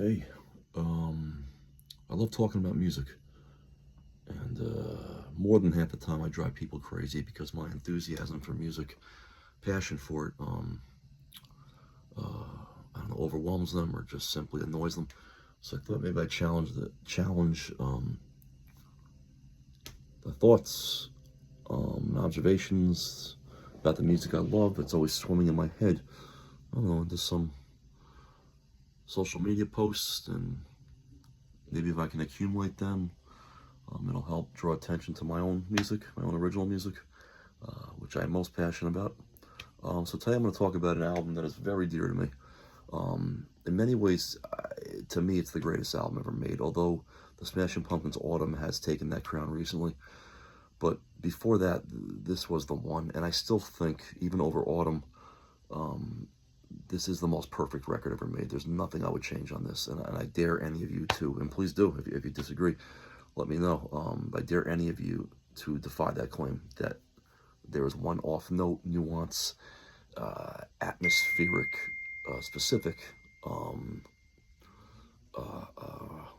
Hey, I love talking about music, and more than half the time I drive people crazy because my enthusiasm for music, passion for it, I don't know, overwhelms them or just simply annoys them. So I thought maybe I'd challenge the thoughts, and observations about the music I love that's always swimming in my head. I don't know, into some social media posts, and maybe if I can accumulate them, it'll help draw attention to my own music, my own original music, which I'm most passionate about. So today I'm going to talk about an album that is very dear to me. In many ways, to me, it's the greatest album ever made, although the Smashing Pumpkins' Autumn has taken that crown recently. But before that, this was the one, and I still think, even over Autumn, this is the most perfect record ever made. There's nothing I would change on this, and I dare any of you to, and please do, if you disagree, let me know. I dare any of you to defy that claim that there is one off-note, nuance, atmospheric, specific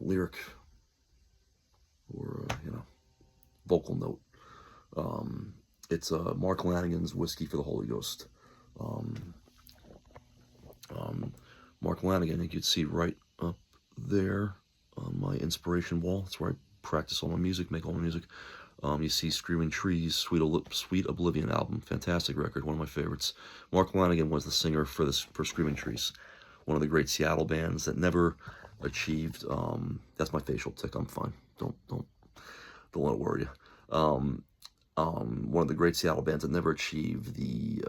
lyric or vocal note. It's Mark Lanegan's "Whiskey for the Holy Ghost." Um, Mark Lanegan, you could see right up there on my inspiration wall. That's where I practice all my music, make all my music. You see Screaming Trees, Sweet Oblivion album, fantastic record, one of my favorites. Mark Lanegan was the singer for Screaming Trees, one of the great Seattle bands that never achieved. That's my facial tick. I'm fine. Don't let it worry you. One of the great Seattle bands that never achieved the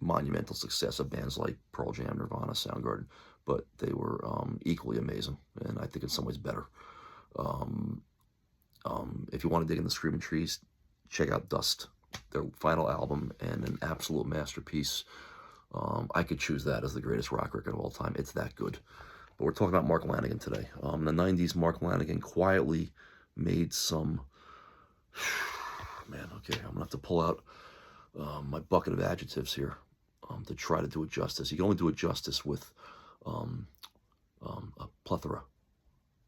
monumental success of bands like Pearl Jam, Nirvana, Soundgarden, but they were equally amazing, and I think in some ways better. If you want to dig in the Screaming Trees, check out Dust, their final album, and an absolute masterpiece. I could choose that as the greatest rock record of all time. It's that good. But we're talking about Mark Lanegan today. In the 90s, Mark Lanegan quietly made some... Man, okay, I'm going to have to pull out my bucket of adjectives here to try to do it justice. You can only do it justice with a plethora,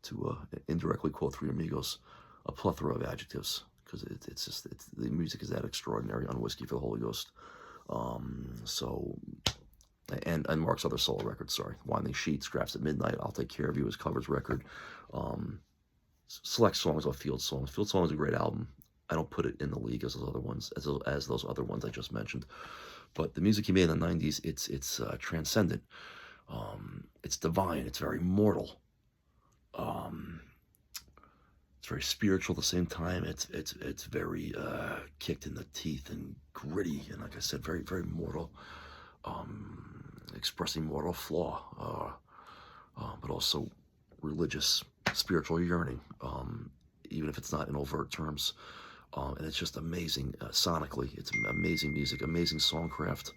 to indirectly quote Three Amigos, a plethora of adjectives, because the music is that extraordinary on Whiskey for the Holy Ghost. So, and Mark's other solo records, sorry, Winding Sheet, Scraps at Midnight, I'll Take Care of You, his covers record, select songs off Field Songs. Field Song is a great album. I don't put it in the league as those other ones, as those other ones I just mentioned. But the music he made in the 90s, it's transcendent. It's divine. It's very mortal. It's very spiritual at the same time. It's very kicked in the teeth and gritty, and like I said, very very mortal. Expressing mortal flaw, but also religious, spiritual yearning, even if it's not in overt terms. And it's just amazing sonically. It's amazing music, amazing songcraft.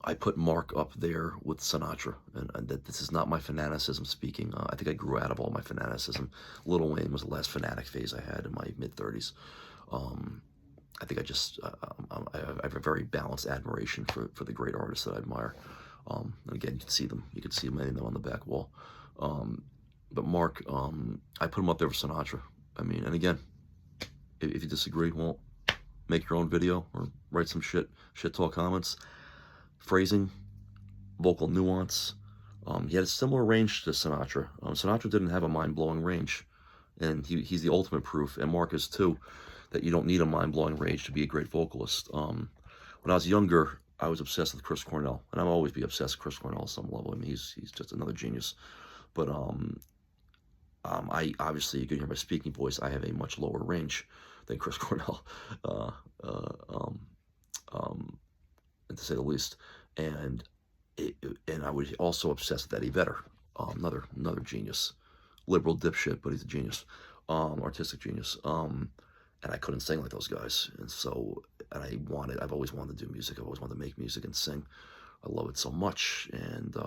I put Mark up there with Sinatra, and that this is not my fanaticism speaking. I think I grew out of all my fanaticism. Lil Wayne was the last fanatic phase I had in my mid-30s. I think I have a very balanced admiration for the great artists that I admire. And again, you can see them. You can see many of them on the back wall. But Mark, I put him up there with Sinatra. I mean, and again, if you disagree, well, make your own video or write some shit talk comments. Phrasing, vocal nuance. He had a similar range to Sinatra. Sinatra didn't have a mind-blowing range, and he's the ultimate proof, and Mark is too, that you don't need a mind-blowing range to be a great vocalist. When I was younger, I was obsessed with Chris Cornell, and I'll always be obsessed with Chris Cornell at some level. I mean, he's just another genius. But I obviously, you can hear my speaking voice, I have a much lower range than Chris Cornell, to say the least. And I was also obsessed with Eddie Vedder, another genius, liberal dipshit, but he's a genius, artistic genius. And I couldn't sing like those guys, and so I've always wanted to do music. I've always wanted to make music and sing. I love it so much, and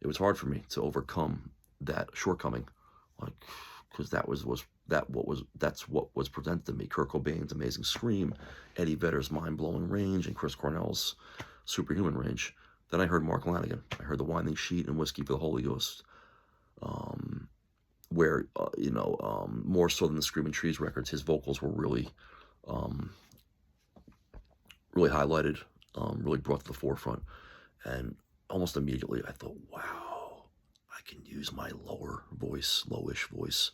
it was hard for me to overcome that shortcoming, like, because that's what was presented to me. Kurt Cobain's amazing scream, Eddie Vedder's mind-blowing range, and Chris Cornell's superhuman range. Then I heard Mark Lanegan. I heard The Winding Sheet and Whiskey for the Holy Ghost, where, more so than the Screaming Trees records, his vocals were really, really highlighted, really brought to the forefront. And almost immediately I thought, wow, I can use my lowish voice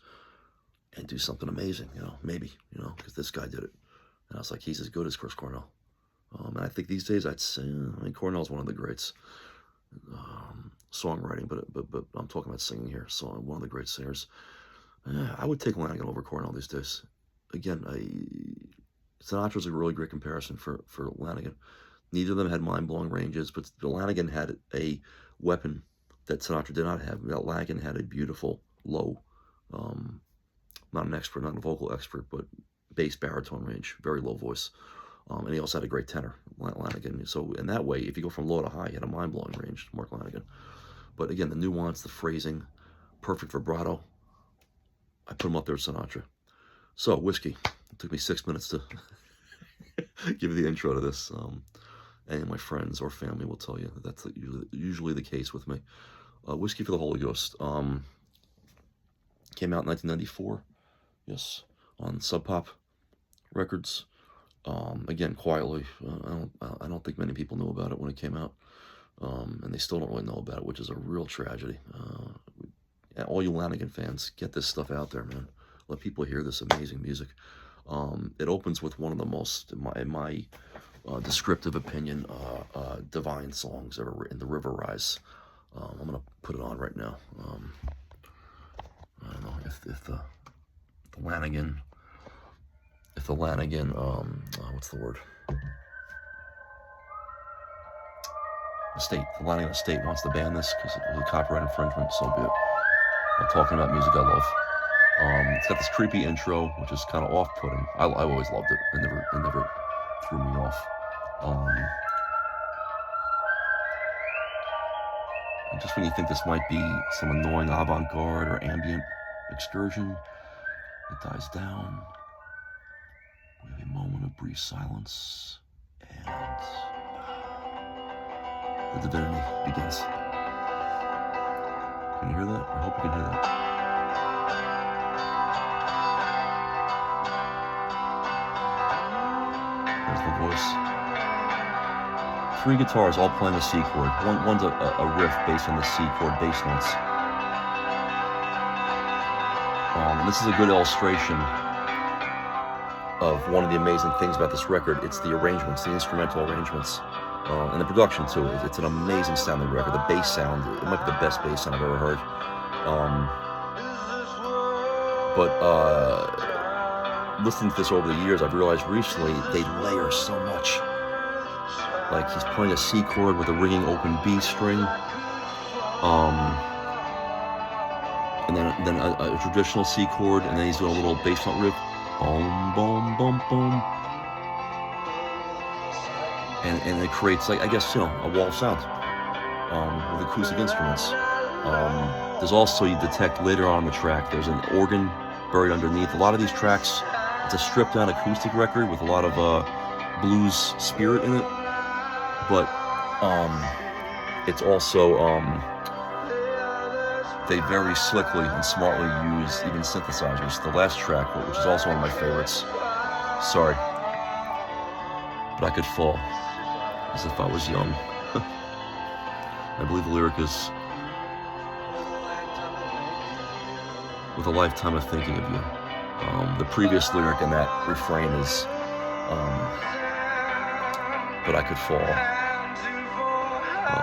and do something amazing, maybe, because this guy did it. And I was like, he's as good as Chris Cornell. And I think these days I'd say, Cornell's one of the greats. Songwriting, but I'm talking about singing here. So one of the great singers. I would take Lanegan over Cornell these days. Again, Sinatra's a really great comparison for Lanegan. Neither of them had mind-blowing ranges, but Lanegan had a weapon that Sinatra did not have. Lanegan had a beautiful, low, not an expert, not a vocal expert, but bass baritone range, very low voice. And he also had a great tenor, Lanegan. So in that way, if you go from low to high, he had a mind-blowing range, Mark Lanegan. But again, the nuance, the phrasing, perfect vibrato. I put him up there with Sinatra. So, Whiskey. It took me 6 minutes to give you the intro to this. Any of my friends or family will tell you that that's usually the case with me. Whiskey for the Holy Ghost. Came out in 1994. Yes, on Sub Pop Records. Again, quietly. I don't think many people knew about it when it came out. And they still don't really know about it, which is a real tragedy. All you Lanegan fans, get this stuff out there, man. Let people hear this amazing music. It opens with one of the most, in my descriptive opinion, divine songs ever written, The River Rise. I'm going to put it on right now. I don't know if the Lanegan, what's the word? The Lanegan estate wants to ban this because it was a copyright infringement, so be it. I'm talking about music I love. It's got this creepy intro, which is kind of off-putting. I always loved it. It never threw me off. And just when you think this might be some annoying avant-garde or ambient excursion, it dies down. We have a moment of brief silence, and the divinity begins. Can you hear that? I hope you can hear that. There's the voice. 3 guitars all playing a C chord. One's a riff based on the C chord bass notes. And this is a good illustration of one of the amazing things about this record. It's the arrangements, the instrumental arrangements, and the production too. It's an amazing sounding record. The bass sound, it might be the best bass sound I've ever heard. Listening to this over the years, I've realized recently they layer so much. Like he's playing a C chord with a ringing open B string, and then a traditional C chord, and then he's doing a little bass note riff, boom, boom, boom, boom, and it creates, like, I guess, a wall of sound with acoustic instruments. There's also, you detect later on in the track, there's an organ buried underneath. A lot of these tracks, it's a stripped down acoustic record with a lot of blues spirit in it, but it's also, they very slickly and smartly use even synthesizers. The last track, which is also one of my favorites, sorry, but I could fall as if I was young. I believe the lyric is, with a lifetime of thinking of you. The previous lyric in that refrain is, but I could fall.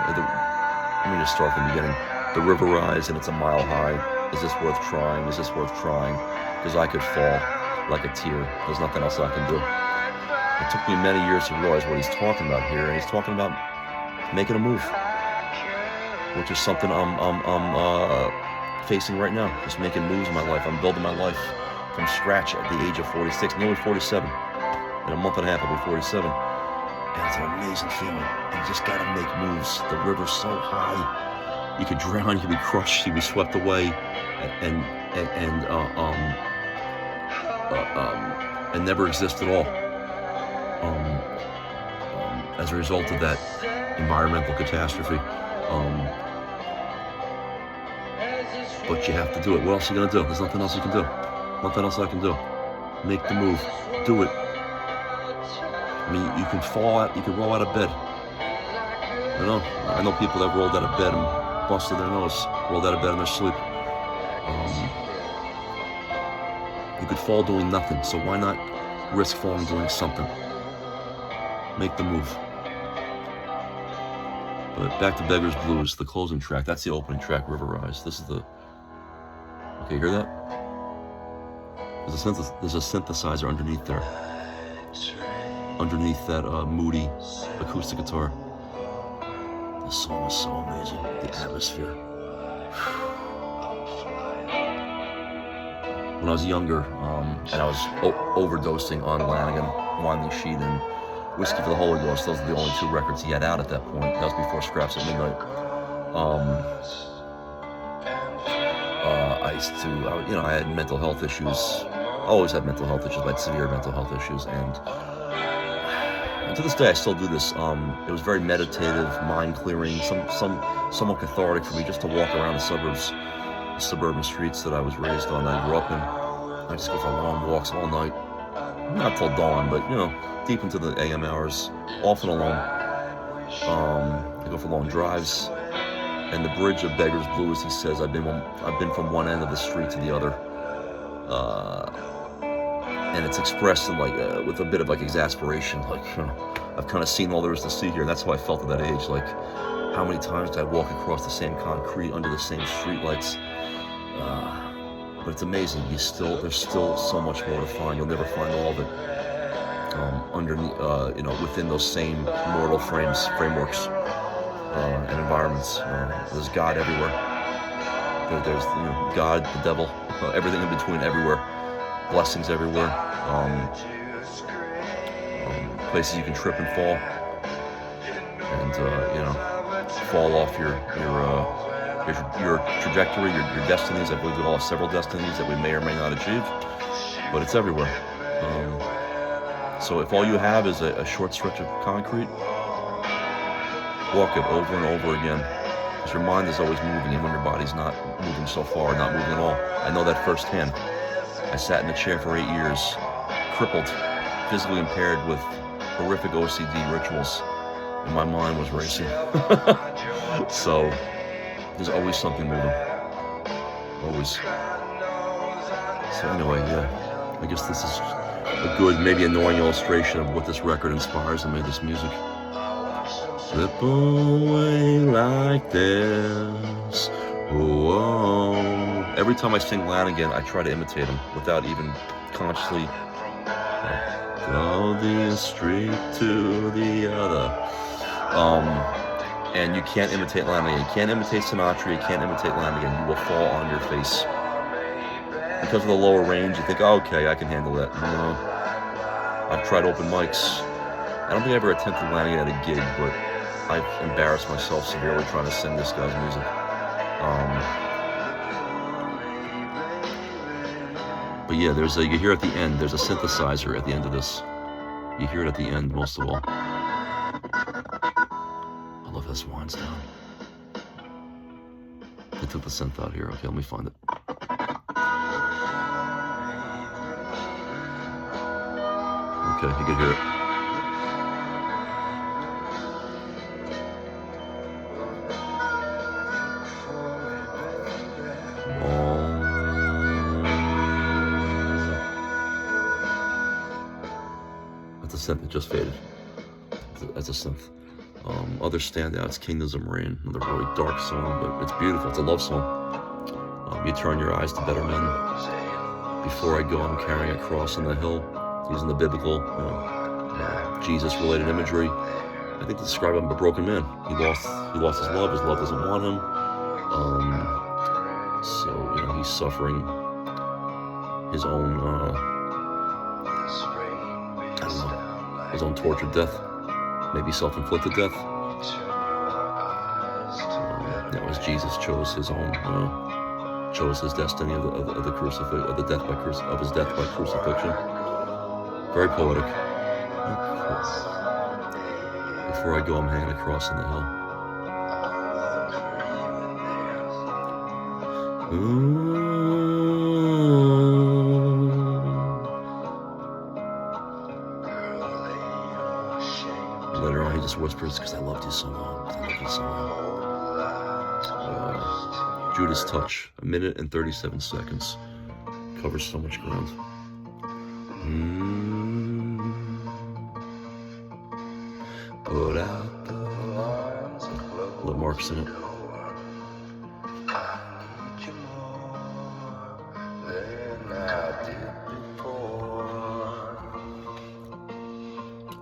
Let me just start from the beginning. The river rise and it's a mile high. Is this worth trying? Is this worth trying? Because I could fall like a tear. There's nothing else I can do. It took me many years to realize what he's talking about here, and he's talking about making a move, which is something I'm facing right now. Just making moves in my life. I'm building my life from scratch at the age of 46, nearly 47. In a month and a half, I'll be 47. And it's an amazing feeling. You just gotta make moves. The river's so high. You could drown, you could be crushed, you could be swept away, and never exist at all. As a result of that, environmental catastrophe. But you have to do it. What else are you gonna do? There's nothing else you can do. Nothing else I can do. Make the move. Do it. I mean, you can fall out. You can roll out of bed. I know people that rolled out of bed and busted their nose, rolled out of bed in their sleep. You could fall doing nothing, so why not risk falling doing something? Make the move. But back to Beggar's Blues, the closing track. That's the opening track, River Rise. This is the... Okay, you hear that? There's a synthesizer underneath there. Underneath that moody acoustic guitar. This song is so amazing. The atmosphere. When I was younger, and I was overdosing on Lanegan, Winding Sheet, and Whiskey for the Holy Ghost, those are the only 2 records he had out at that point. That was before Scraps at Midnight. I had mental health issues. Always had mental health issues, like severe mental health issues, and to this day I still do this. It was very meditative, mind-clearing, somewhat cathartic for me just to walk around the suburbs, the suburban streets that I was raised on, that I grew up in. I just go for long walks all night, not till dawn, but deep into the AM hours, often alone. I go for long drives. And the bridge of Beggar's Blues, he says, I've been from one end of the street to the other, and it's expressed in with a bit of exasperation. I've kind of seen all there is to see here, and that's how I felt at that age. How many times did I walk across the same concrete under the same streetlights? But it's amazing. There's still so much more to find. You'll never find all of it underneath, within those same mortal frameworks. And environments. There's God everywhere. There's God, the devil, everything in between, everywhere. Blessings everywhere. Places you can trip and fall, and fall off your trajectory, your destinies. I believe we all have several destinies that we may or may not achieve, but it's everywhere. So if all you have is a short stretch of concrete, walk it over and over again, because your mind is always moving, and when your body's not moving so far, not moving at all. I know that firsthand. I sat in a chair for 8 years, crippled, physically impaired, with horrific OCD rituals, and my mind was racing. So there's always something moving, always. So anyway, I guess this is a good, maybe annoying illustration of what this record inspires and made this music. Slip away like this. Whoa. Every time I sing Lanegan, I try to imitate him without even consciously. Go the street to the other. And you can't imitate Lanegan. You can't imitate Sinatra. You can't imitate Lanegan. You will fall on your face. Because of the lower range, you think, oh, okay, I can handle that. No. I've tried open mics. I don't think I ever attempted Lanegan at a gig, but I've embarrassed myself severely trying to sing this guy's music. But yeah, you hear at the end, there's a synthesizer at the end of this. You hear it at the end most of all. I love this winds down. They took the synth out here. Okay, let me find it. Okay, you can hear it. It just faded. That's a synth. Other standouts, Kingdoms of Rain, another really dark song, but it's beautiful. It's a love song. You turn your eyes to better men. Before I go, I'm carrying a cross on the hill, using the biblical, Jesus-related imagery. I think to describe him a broken man. He lost his love. His love doesn't want him. So he's suffering his own. His own tortured death, maybe self-inflicted death. As Jesus chose his own, chose his destiny of the crucifix, of his death by crucifixion. Very poetic. Before Before I go, I'm hanging across in the hill. Later on, he just whispers, because I loved you so long. I loved you so long. Judas Touch, 1 minute and 37 seconds. Covers so much ground. Put out the lines. Let Mark sing it. I need you more than I did before.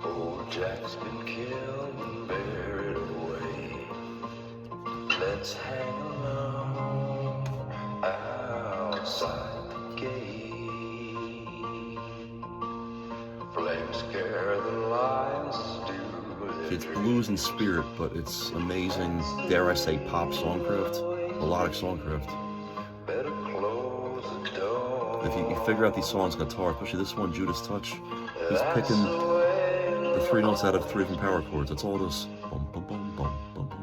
Old Jack's been killed and buried away. Let's hang alone outside the gate. Flames scare the lions do. It's blues and spirit, but it's amazing, dare I say, pop songcraft, melodic songcraft. If you figure out these songs on guitar, especially this one, Judas Touch, he's picking the 3 notes out of 3 different power chords. That's all it is. Bum, bum, bum, bum, bum, bum.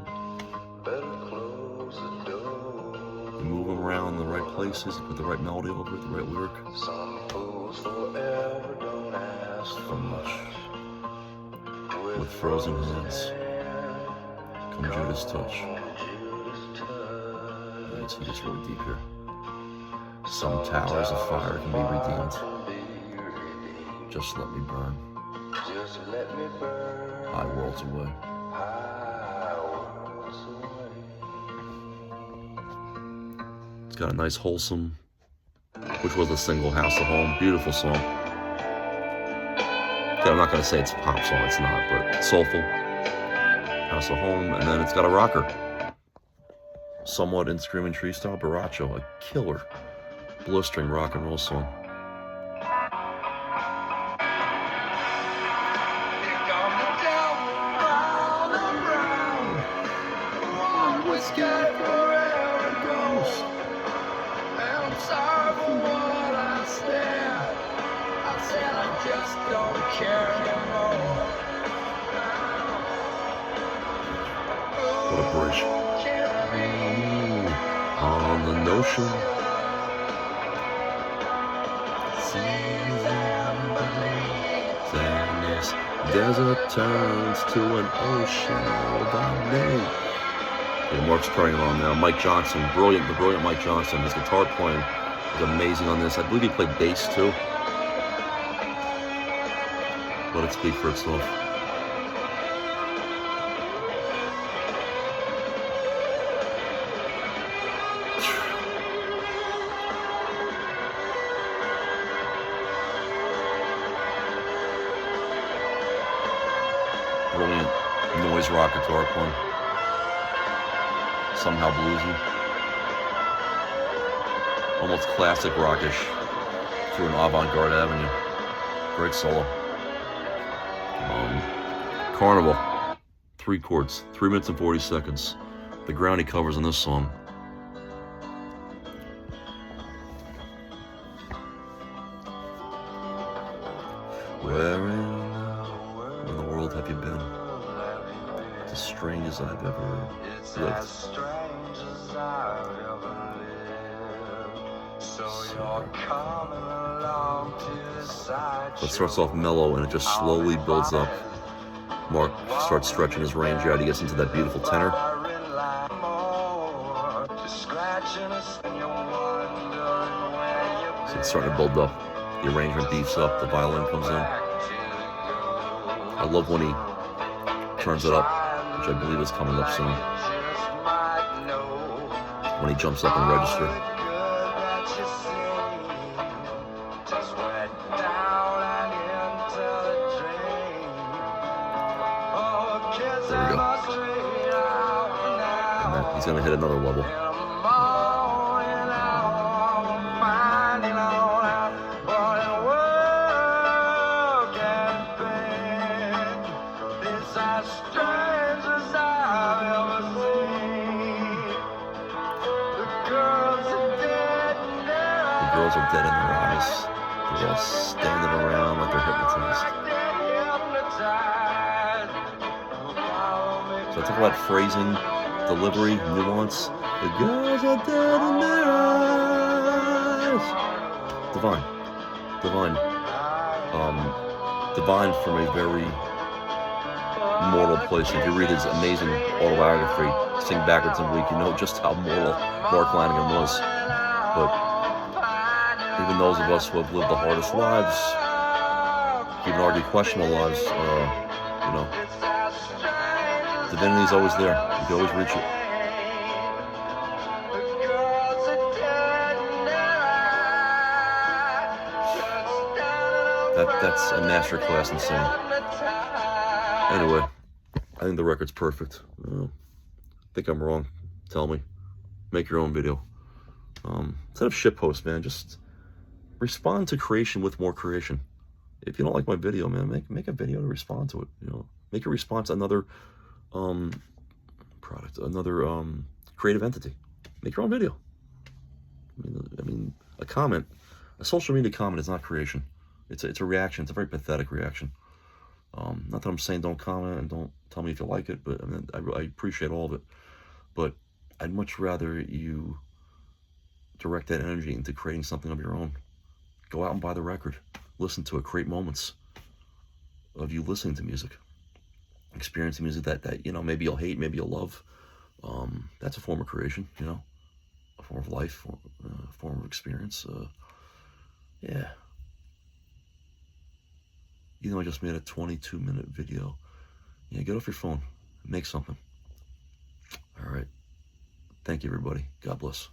You move them around in the right places, you put the right melody over it, the right lyric. Some fools forever don't ask for much. With frozen hands, come Judas Touch. Yeah, it gets really deep here. Some towers of fire can be redeemed. Just let me burn. High worlds away. It's got a nice wholesome, which was a single, House of Home. Beautiful song. I'm not going to say it's a pop song, it's not, but soulful. House of Home, and then it's got a rocker. Somewhat in Screaming Tree style, Baracho, a killer blistering rock and roll song. What a bridge. On the notion. This desert turns to an ocean by night. Okay, Mark's turning on now. Mike Johnson, the brilliant Mike Johnson. His guitar playing is amazing on this. I believe he played bass too. Let it speak for itself. Brilliant noise rock guitar playing. Somehow bluesy. Almost classic rockish through an avant-garde avenue. Great solo. Carnival. 3 chords. 3 minutes and 40 seconds. The ground he covers in this song. Where in the world have you been? It's as strange as I've ever lived. So it starts off mellow and it just slowly builds up. Mark starts stretching his range out. He gets into that beautiful tenor. So it's starting to build up. The arrangement beefs up. The violin comes in. I love when he turns it up, which I believe is coming up soon. When he jumps up and register. There we go. And then he's going to hit another level. The girls are dead in their eyes. They're all standing around like they're hypnotized. talk about phrasing, delivery, nuance. The girls are dead in their eyes. Divine. Divine. Divine from a very mortal place. If you read his amazing autobiography, Sing Backwards and Weak, you know just how mortal Mark Lanegan was. But even those of us who have lived the hardest lives, even argue questionable lives, you know, divinity's always there. You can always reach it. That's a master class in singing. Anyway, I think the record's perfect. Think I'm wrong. Tell me. Make your own video. Instead of shitpost, man, just respond to creation with more creation. If you don't like my video, man, make a video to respond to it. You know, make a response to another product, another creative entity. Make your own video. I mean, a comment, a social media comment is not creation. It's a reaction. It's a very pathetic reaction. Not that I'm saying don't comment and don't tell me if you like it, but I mean, I appreciate all of it. But I'd much rather you direct that energy into creating something of your own. Go out and buy the record. Listen to it. Create moments of you listening to music. Experiencing music that you know, maybe you'll hate, maybe you'll love. That's a form of creation, you know. A form of life, a form of experience. Yeah. You know, I just made a 22-minute video. Yeah, get off your phone. Make something. All right. Thank you, everybody. God bless.